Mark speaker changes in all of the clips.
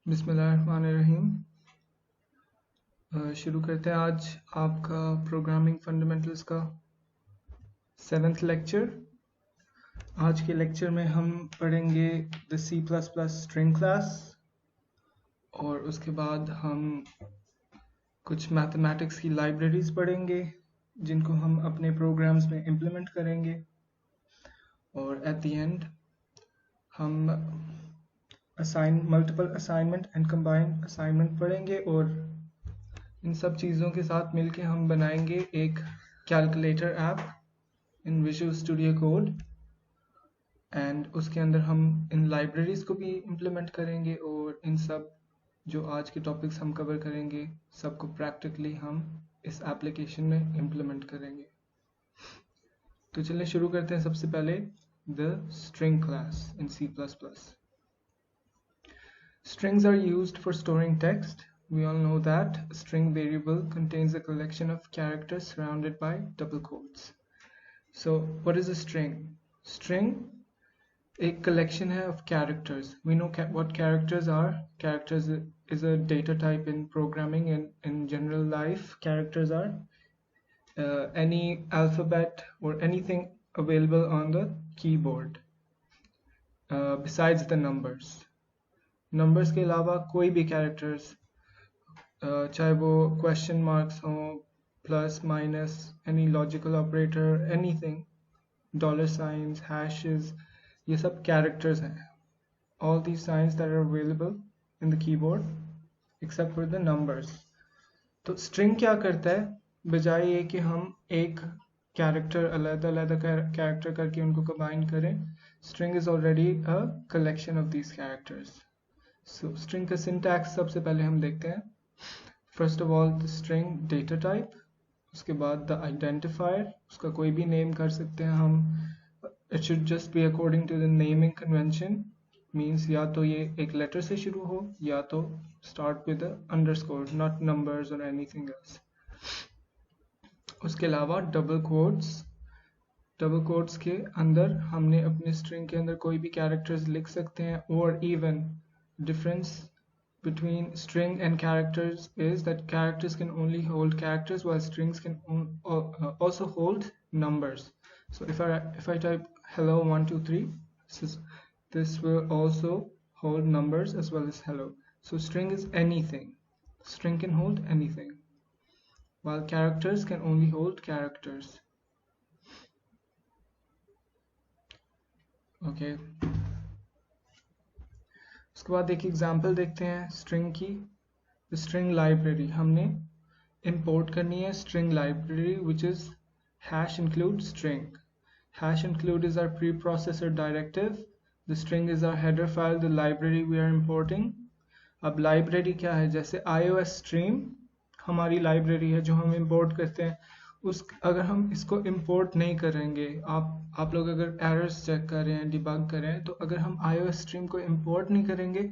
Speaker 1: बिस्मिल्लाहिर्रहमानिर्रहीम। शुरू करते हैं आज आपका प्रोग्रामिंग फंडामेंटल्स का 7th लेक्चर। आज के लेक्चर में हम पढ़ेंगे द C++ स्ट्रिंग क्लास और उसके बाद हम कुछ मैथमेटिक्स की लाइब्रेरीज पढ़ेंगे जिनको हम अपने प्रोग्राम्स में इम्प्लीमेंट करेंगे और एट द एंड हम multiple assignment and combined assignment पढ़ेंगे और इन सब चीज़ों के साथ मिलके हम बनाएंगे एक calculator app in visual studio code and उसके अंदर हम इन लाइब्रेरीज को भी इम्प्लीमेंट करेंगे और इन सब जो आज के टॉपिक्स हम कवर करेंगे सबको प्रैक्टिकली हम इस एप्लीकेशन में इम्प्लीमेंट करेंगे। तो चलिए शुरू करते हैं। सबसे पहले the string class in C++। Strings are used for storing text. We all know that a string variable contains a collection of characters surrounded by double quotes. So what is a string? String a collection of characters. We know what characters are. Characters is a data type in programming and in general life. Characters are any alphabet or anything available on the keyboard besides the numbers. Numbers के अलावा कोई भी characters चाहे वो question marks हों, plus minus, any logical operator, anything, dollar signs, hashes, ये सब characters हैं। All these signs that are available in the keyboard except for the numbers. तो स्ट्रिंग क्या करता है, बजाय ये कि हम एक कैरेक्टर अलग-अलग कैरेक्टर करके उनको कंबाइन करें, string is already a collection of these characters. So string का syntax सबसे पहले हम देखते हैं। First of all the string data type, उसके बाद the identifier, उसका कोई भी नेम कर सकते हैं हम। It should just be according to the naming convention, means या तो ये एक लेटर से शुरू हो या तो start with the underscore, not numbers or anything else। उसके अलावा double quotes, डबल कोट्स के अंदर हमने अपने स्ट्रिंग के अंदर कोई भी कैरेक्टर्स लिख सकते हैं। और even difference between string and characters is that characters can only hold characters while strings can also hold numbers. So if I type hello 1 2 3, this will also hold numbers as well as hello. So string is anything. String can hold anything while characters can only hold characters. Okay. उसके बाद एक example देखते हैं string की। String library हमने import करनी है string library which is hash include string. Hash include is our preprocessor directive. The string is our header file, the library we are importing. अब लाइब्रेरी क्या है, जैसे iOS stream हमारी library है जो हम इंपोर्ट करते हैं। उस अगर हम इसको इंपोर्ट नहीं करेंगे, आप लोग अगर एरर्स चेक कर रहे हैं, डिबग कर रहे हैं, तो अगर हम iOS स्ट्रीम को इंपोर्ट नहीं करेंगे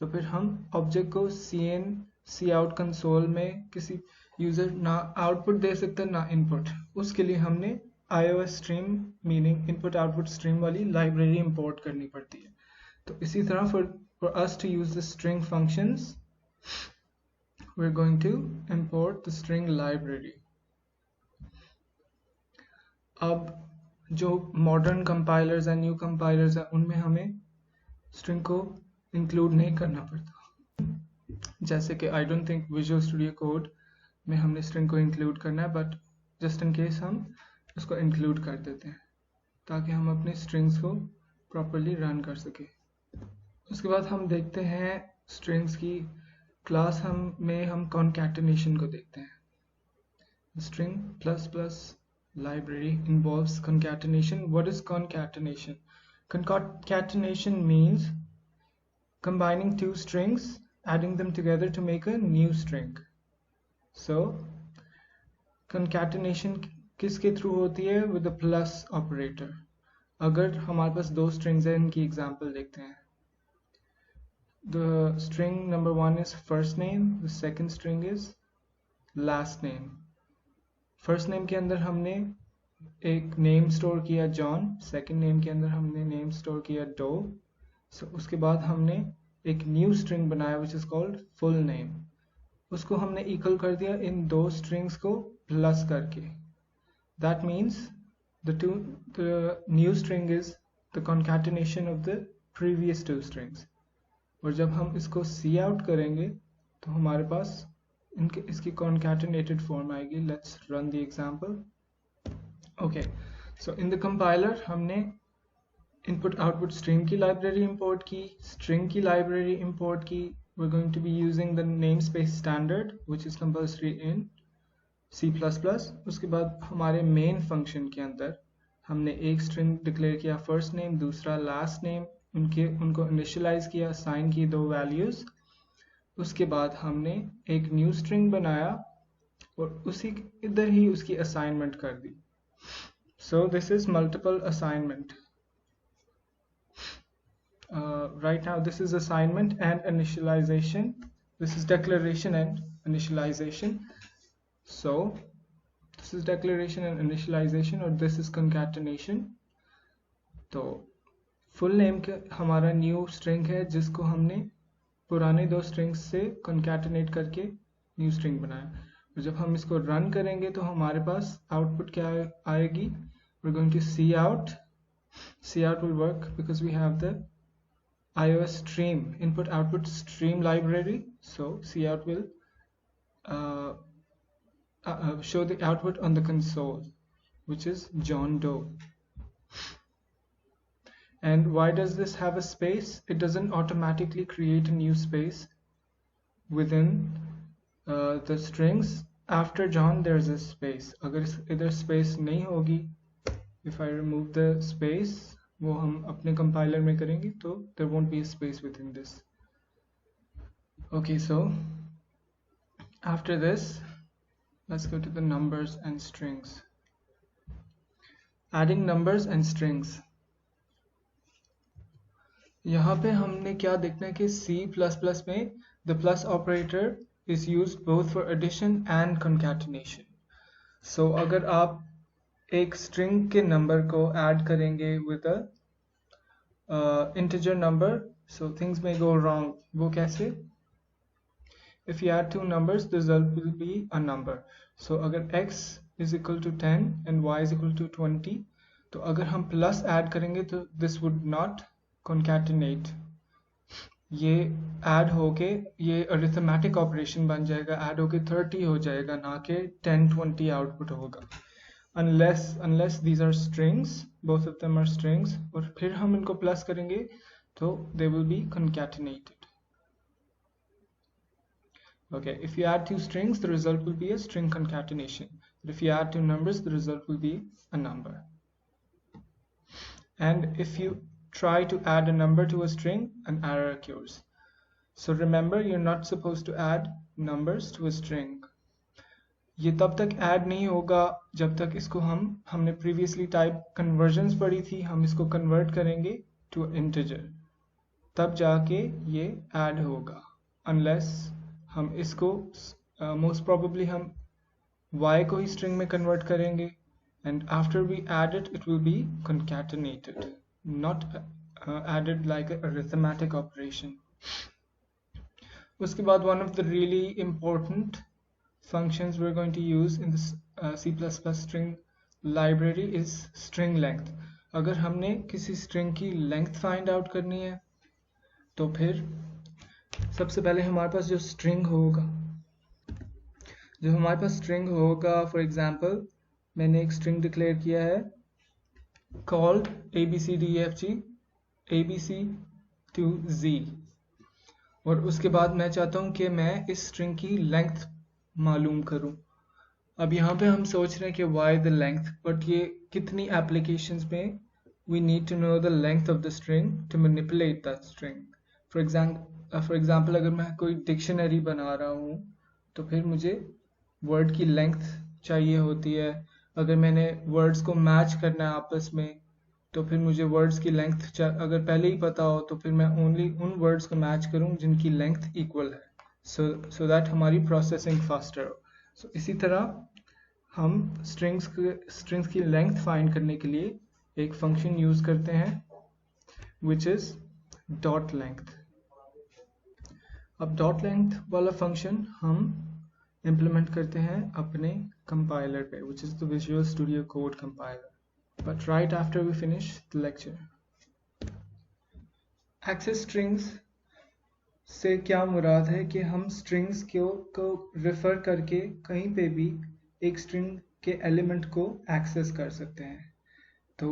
Speaker 1: तो फिर हम ऑब्जेक्ट को cout कंसोल में किसी यूजर ना आउटपुट दे सकते हैं ना इनपुट। उसके लिए हमने iOS stream meaning input output stream वाली लाइब्रेरी इंपोर्ट करनी पड़ती है। तो इसी तरह for us to use the string functions we're going to import the string library. अब जो मॉडर्न कंपाइलर्स हैं, न्यू कंपाइलर्स हैं, उनमें हमें स्ट्रिंग को इंक्लूड नहीं करना पड़ता। जैसे कि I don't think visual studio code में हमने स्ट्रिंग को इंक्लूड करना है, बट जस्ट इन केस हम उसको इंक्लूड कर देते हैं ताकि हम अपने स्ट्रिंग्स को प्रॉपरली रन कर सके। उसके बाद हम देखते हैं स्ट्रिंग्स की क्लास हम कॉन्कैटिनेशन को देखते हैं। String plus plus library involves concatenation. What is concatenation? Concatenation means combining two strings, adding them together to make a new string. So concatenation किसके थ्रू होती है? With the plus operator. अगर हमारे पास दो strings हैं, इनकी एग्जाम्पल देखते हैं। The string number 1 is first name, the second string is last name. First name के अंदर हमने एक नेम स्टोर किया जॉन, सेकंड नेम के अंदर हमने नेम स्टोर किया डो। उसके बाद हमने एक न्यू स्ट्रिंग बनाया which is called full name, उसको हमने इक्वल कर दिया इन दो स्ट्रिंग्स को प्लस करके. That means the new string is the concatenation of the previous two strings. और जब हम इसको सी आउट करेंगे तो हमारे पास इसकी concatenated form आएगी. Let's run the example. Okay, so in the compiler हमने input output stream की library import की, string की library import की. We're going to be using the namespace standard which is compulsory in C++. उसके बाद हमारे main function के अंदर हमने एक स्ट्रिंग डिक्लेयर किया फर्स्ट नेम, दूसरा लास्ट नेम, उनको इनिशियलाइज किया, असाइन की दो वैल्यूज. उसके बाद हमने एक न्यू स्ट्रिंग बनाया और उसी इधर ही उसकी असाइनमेंट कर दी. So this is multiple assignment. right now this is assignment and initialization. This is declaration and initialization. So this is declaration and initialization और this is concatenation. तो full name के हमारा new string है जिसको हमने पुराने दो strings से concatenate करके new string बनाया. तो जब हम इसको run करेंगे तो हमारे पास output क्या आएगी? We're going to see out. See out will work because we have the iOS stream input output stream library. So see out will show the output on the console, which is John Doe. And why does this have a space? It doesn't automatically create a new space within the strings. After John there's a space. अगर इधर space नहीं होगी, if I remove the space, वो हम अपने compiler में करेंगे तो there won't be a space within this. Okay, so after this let's go to the numbers and strings. Adding numbers and strings. यहाँ पे हमने क्या देखना है कि C++ में the plus operator is used both for addition and concatenation. So अगर आप एक string के number को add करेंगे with a integer number, so things may go wrong. वो कैसे? If you add two numbers, the result will be a number. So अगर x is equal to 10 and y is equal to 20, तो अगर हम plus add करेंगे तो this would not concatenate. ये add होके ये arithmetic operation बन जाएगा, add होके 30 हो जाएगा, ना कि 10-20 output होगा. Unless these are strings, both of them are strings, और फिर हम इनको plus करेंगे तो they will be concatenated. Okay, if you add two strings, the result will be a string concatenation. But if you add two numbers, the result will be a number. And if you try to add a number to a string, an error occurs. So remember, you're not supposed to add numbers to a string. ये तब तक add नहीं होगा जब तक इसको हमने previously type conversions पढ़ी थी, हम इसको convert करेंगे to integer. तब जाके ये add होगा. Unless हम इसको most probably हम y को ही string में convert करेंगे and after we add it, it will be concatenated, not added like a arithmetic operation. उसके बाद one of the really important functions we're going to use in this C++ string library is string length. अगर हमने किसी string की length find out करनी है तो फिर सबसे पहले हमारे पास जो string होगा, for example मैंने एक string declare किया है called abcdefg abc to z, और उसके बाद मैं चाहता हूँ कि मैं इस string की length मालूम करूँ. अब यहाँ पे हम सोच रहे हैं कि why the length, but ये कितनी applications में we need to know the length of the string to manipulate that string. For example अगर मैं कोई dictionary बना रहा हूँ तो फिर मुझे word की length चाहिए होती है. अगर मैंने words को match करना है आपस में तो फिर मुझे words की length अगर पहले ही पता हो तो फिर मैं only उन words को match करूँ जिनकी length equal है, so that हमारी processing faster हो. So इसी तरह हम strings की length find करने के लिए एक function use करते हैं which is dot length. अब डॉट लेंथ वाला फंक्शन हम इम्प्लीमेंट करते हैं अपने कंपाइलर पे, which is the Visual Studio Code compiler. But right after we finish the lecture. Access strings से क्या मुराद है कि हम स्ट्रिंग्स को रेफर करके कहीं पे भी एक स्ट्रिंग के एलिमेंट को एक्सेस कर सकते हैं. तो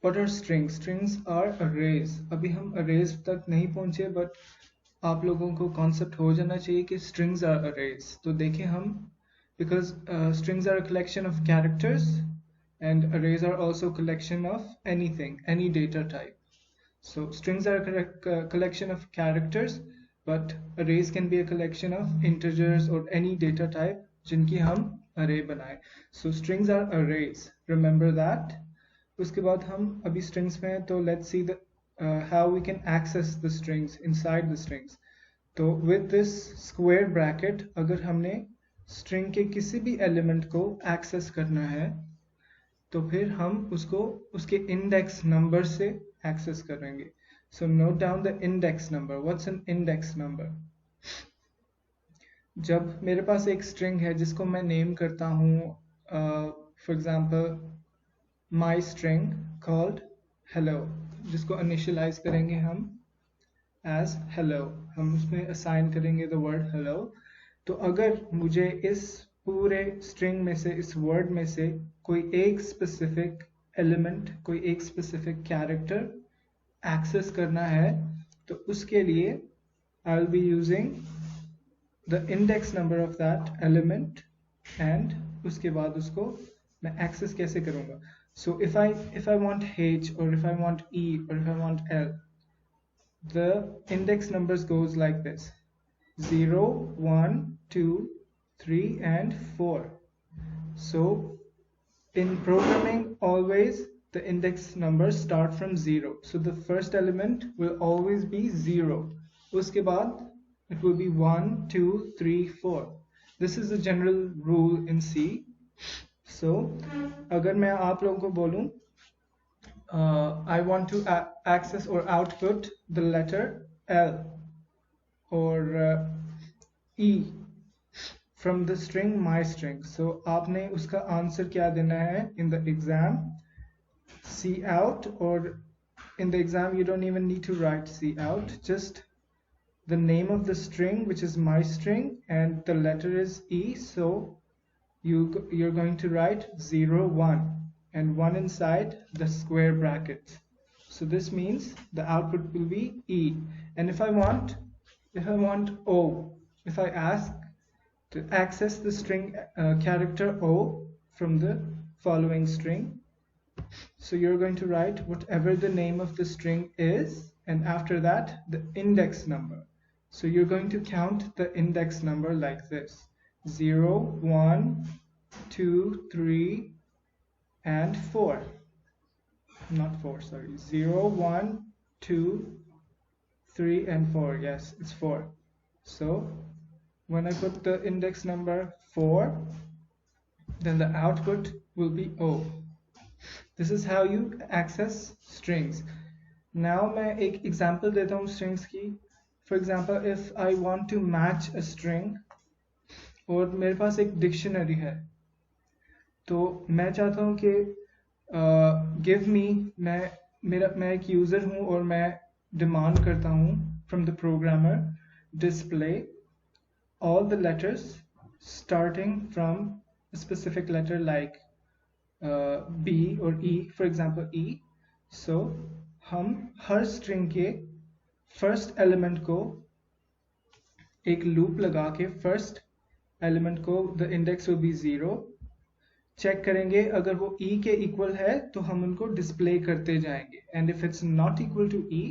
Speaker 1: what are strings? Strings are arrays. अभी हम arrays तक नहीं पहुंचे, बट आप लोगों को कॉन्सेप्ट हो जाना चाहिए कि strings are arrays. तो देखें हम, because strings are a collection of characters and arrays are also collection of anything, any data type. So strings are a collection of characters, but arrays can be a collection of integers or any data type जिनकी हम array बनाए. So strings are arrays. Remember that. उसके बाद हम अभी strings में हैं, तो let's see the how we can access the strings inside the strings. तो with this square bracket, अगर हमने string के किसी भी element को access करना है, तो फिर हम उसको उसके index number से access करेंगे. So note down the index number. What's an index number? जब मेरे पास एक string है जिसको मैं name करता हूँ, for example my string called hello, जिसको initialize करेंगे हम as hello, हम उसमें assign करेंगे the word hello. तो अगर मुझे इस पूरे string में से, इस word में से कोई एक specific element, कोई एक specific character access करना है, तो उसके लिए I'll be using the index number of that element and उसके बाद उसको मैं access कैसे करूँगा. So if I want H, or if I want E, or if I want L, the index numbers goes like this: 0, 1, 2, 3, and 4. So in programming, always the index numbers start from 0. So the first element will always be 0. उसके बाद it will be 1, 2, 3, 4. This is the general rule in C. So अगर मैं आप लोगों को बोलूं I want to access or output the letter L or E from the string my string, so आपने उसका आंसर क्या देना है in the exam? C out, or in the exam you don't even need to write C out, just the name of the string, which is my string, and the letter is E, so you're going to write 0, 1 and 1 inside the square brackets. So this means the output will be E. And if I want O, if I ask to access the string character O from the following string, so you're going to write whatever the name of the string is, and after that the index number. So you're going to count the index number like this: 0, 1, 2, 3, and 4. Not 4, sorry. 0, 1, 2, 3, and 4. Yes, it's 4. So when I put the index number 4, then the output will be O. This is how you access strings. Now मैं एक example देता हूँ strings की. For example, if I want to match a string और मेरे पास एक dictionary है, तो मैं चाहता हूँ कि give me, मैं एक यूज़र हूँ और मैं डिमांड करता हूँ from the programmer, display all the letters starting from a specific letter like B or E, for example E. So हम हर string के first element को एक loop लगा के first element को the index will be 0 check करेंगे. अगर वो E के इक्वल है तो हम उनको डिस्प्ले करते जाएंगे, and if it's not equal to E,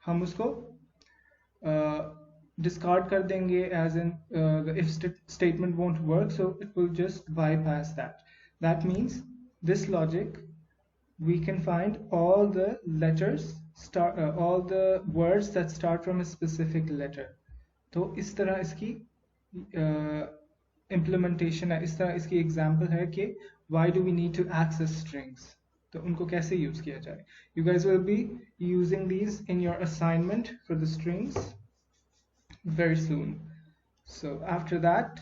Speaker 1: हम उसको discard कर देंगे, as in the if statement won't work, so it will just bypass that. That means this logic we can find all the letters all the words that start from a specific letter. तो इस तरह इसकी implementation है, इस तरह इसकी example है कि why do we need to access strings, तो उनको कैसे use किया जाए. You guys will be using these in your assignment for the strings. very soon. So after that,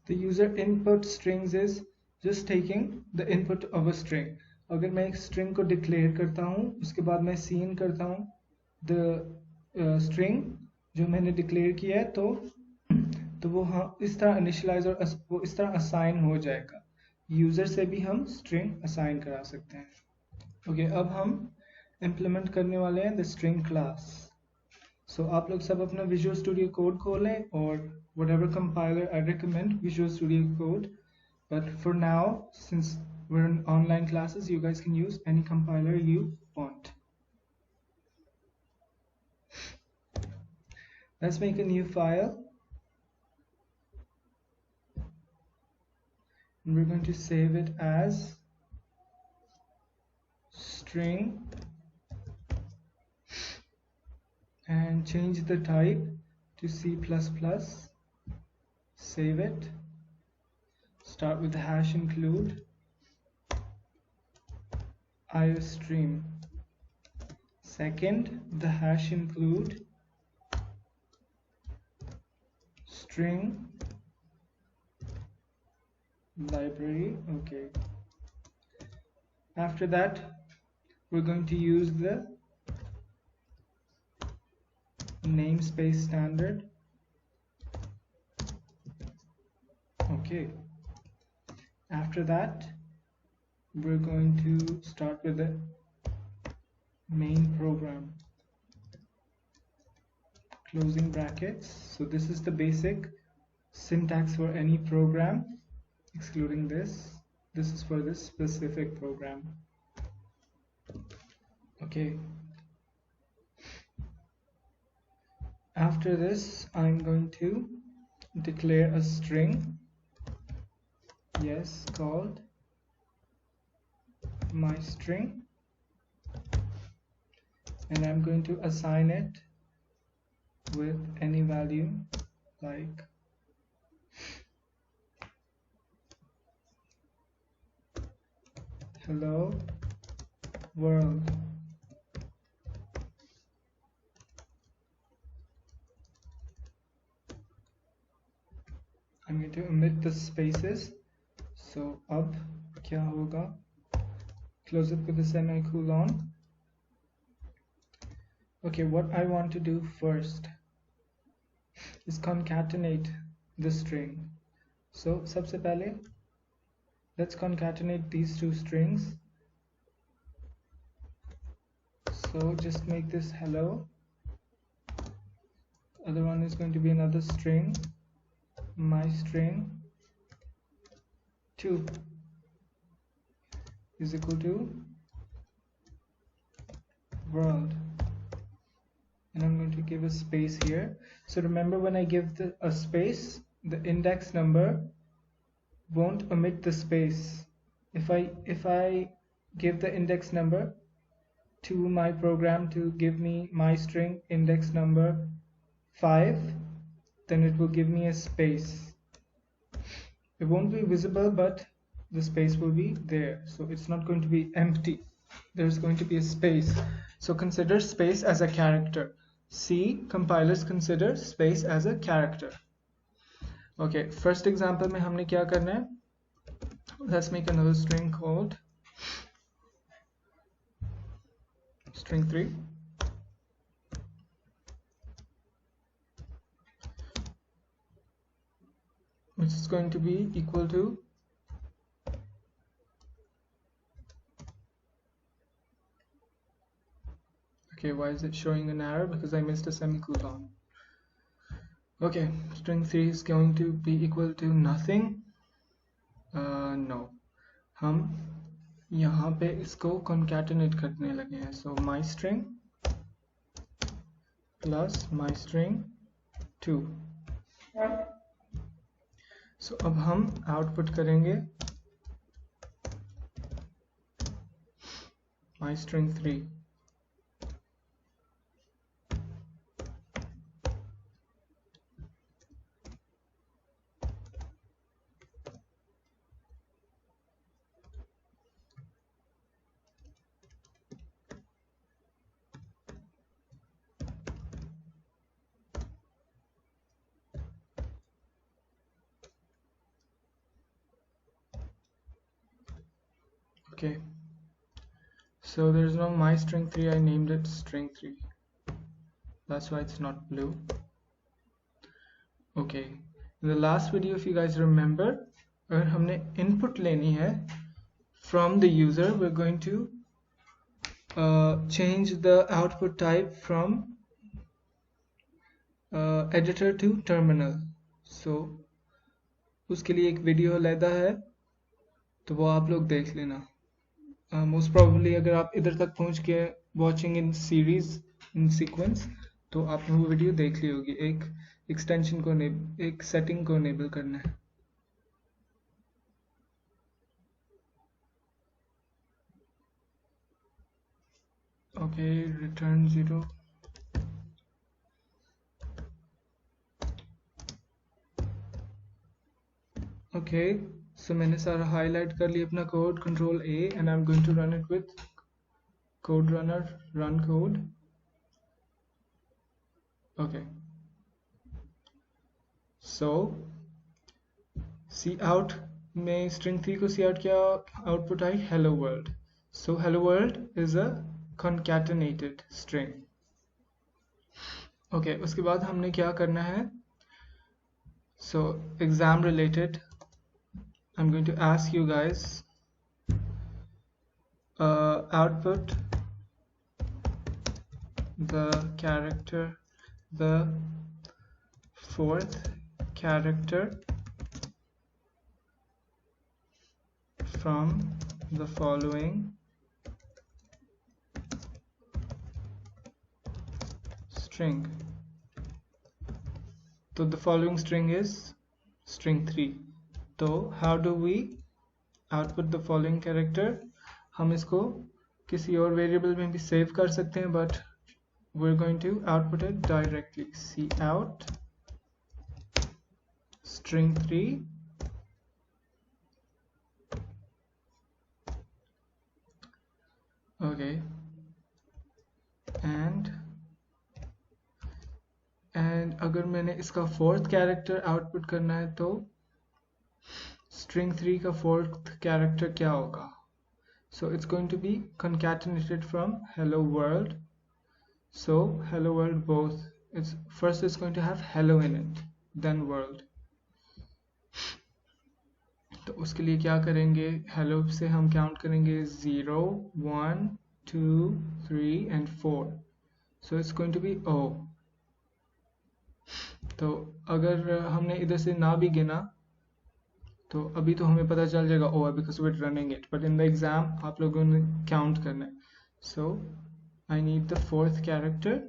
Speaker 1: the user input strings is just taking the input of a string. अगर मैं एक string को declare करता हूँ, उसके बाद मैं cin करता हूँ the string जो मैंने declare किया है, तो वो हाँ इस तरह initialize और वो इस तरह assign हो जाएगा. यूजर से भी हम string assign करा सकते हैं. ओके, अब हम implement करने वाले हैं the string class. So आप लोग सब अपना Visual Studio Code खोलें और whatever compiler I recommend Visual Studio Code. But for now, since we're in online classes, you guys can use any compiler you want. Let's make a new file. And we're going to save it as string and change the type to C++. Save it. Start with the hash include iostream. Second, the hash include string library. Okay. After that, we're going to use the namespace standard. Okay. After that, we're going to start with the main program. Closing brackets. So this is the basic syntax for any program, excluding this. This is for this specific program. Okay. After this, I'm going to declare a string, yes, called my string, and I'm going to assign it with any value like hello world. I'm going to omit the spaces. So ab kya hoga? Close it with a semicolon. Okay, what I want to do first is concatenate the string. So sabse pehle, let's concatenate these two strings. So just make this hello. Other one is going to be another string, my string 2 is equal to world, and I'm going to give a space here. So remember, when I give a space, the index number won't omit the space. If I give the index number to my program to give me my string index number 5, then it will give me a space. It won't be visible, but the space will be there, so it's not going to be empty. There's going to be a space. So consider space as a character. C compilers consider space as a character. Okay, first example में हमने क्या करना है? Let's make another string called string 3. Which is going to be equal to okay, why is it showing an error? Because I missed a semicolon. Okay, string 3 is going to be equal to nothing. No, हम यहाँ पे इसको concatenate करने लगे हैं. So my string plus my string 2. So अब हम output करेंगे my string 3. Okay, so there's no my string 3. I named it string 3. That's why it's not blue. Okay, in the last video, if you guys remember, अगर हमने input लेनी है from the user, we're going to change the output type from editor to terminal. So उसके लिए एक video अलग है, तो वो आप लोग देख लेना. मोस्ट प्रोबेबली अगर आप इधर तक पहुंच के watching in series in sequence, तो आपने वो वीडियो देख ली होगी. एक एक्सटेंशन को एक सेटिंग को इनेबल करना है. Okay, return 0. ओके, सो मैंने सारा हाईलाइट कर लिया अपना code, control A, and I am going to run it with code runner, run code. Okay, so cout में स्ट्रिंग 3 को सी आउट क्या आउटपुट आई, hello world. So hello world is a concatenated string. ओके, उसके बाद हमने क्या करना है. So exam related, I'm going to ask you guys output the character, the fourth character from the following string. So the following string is string 3. So how do we output the following character? हम इसको किसी और variable में भी save कर सकते हैं, but we're going to output it directly. Cout string 3 okay, and अगर मैंने इसका फोर्थ कैरेक्टर आउटपुट करना है, तो string 3 का फोर्थ कैरेक्टर क्या होगा. So it's going to be concatenated from hello world. So hello world both, it's first it's going to have hello in it, then world. तो उसके लिए क्या करेंगे, hello से हम काउंट करेंगे 0 1 2 3 and 4. So it's going to be O. तो अगर हमने इधर से ना भी गिना, तो अभी तो हमें पता चल जाएगा ओ because we are running it, but in the exam आप लोगों ने काउंट करना है. So I need the fourth character,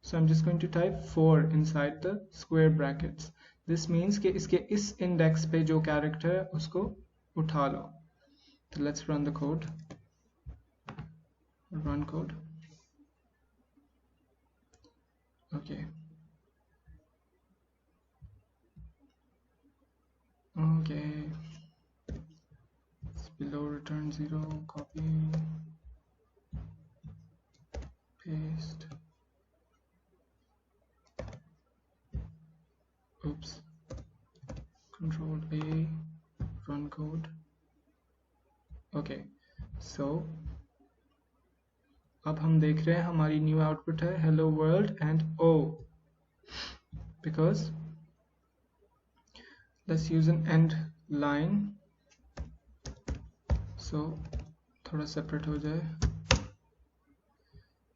Speaker 1: so I am just going to type 4 inside the square brackets. This means कि इसके इस इंडेक्स पे जो कैरेक्टर है उसको उठा लो. तो let's run the code, run code. Okay, it's below return 0, copy, paste, oops, control A, run code. Okay, so अब हम देख रहे हैं हमारी न्यू आउटपुट है hello world and O, because let's use an end line, so थोड़ा separate हो जाए.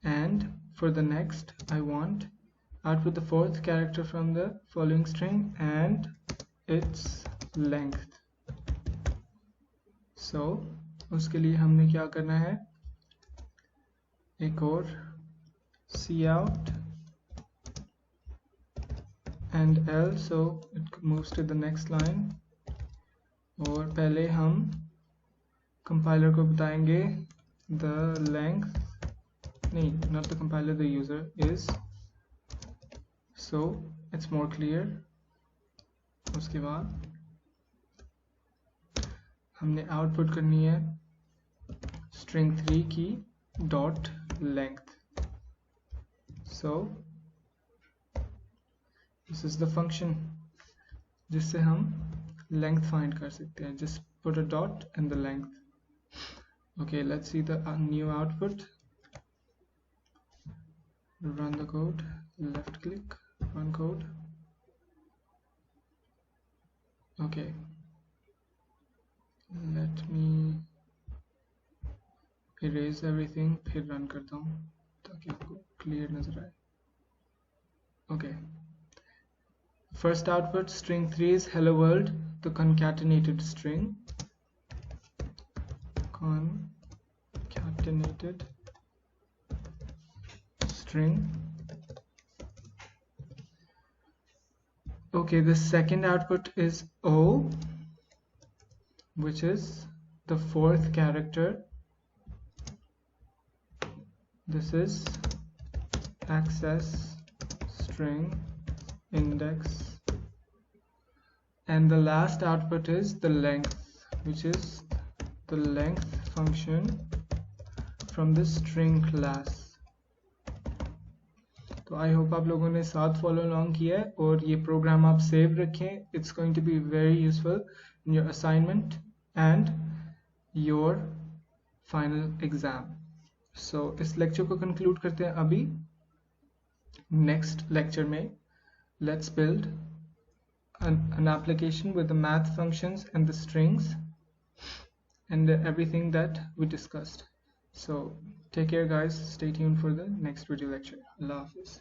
Speaker 1: And for the next I want output the fourth character from the following string and its length. So उसके लिए हमने क्या करना है, एक और cout and L, so it moves to the next line. और पहले हम कंपाइलर को बताएंगे the length, नहीं, not the compiler, the user is, so it's more clear. उसके बाद हमने आउटपुट करनी है string 3 की dot length. So this is the function जिससे हम length find कर सकते हैं. Just put a dot and the length. Okay, let's see the new output. Run the code, left click, run code. Okay, let me erase everything, फिर run करता हूँ ताकि आपको clear नजर आए. Okay, first output string 3 is hello world, the concatenated string. Concatenated string. Okay, the second output is O, which is the fourth character. This is access string index, and the last output is the length, which is the length function from the string class. तो I hope आप लोगों ने साथ follow along किया है और ये programme आप सेव रखें. It's going to be very useful in your assignment and your final exam. So इस लेक्चर को कंक्लूड करते हैं अभी. नेक्स्ट लेक्चर में let's build an application with the math functions and the strings and everything that we discussed. So take care guys, stay tuned for the next video lecture. Allah Hafiz.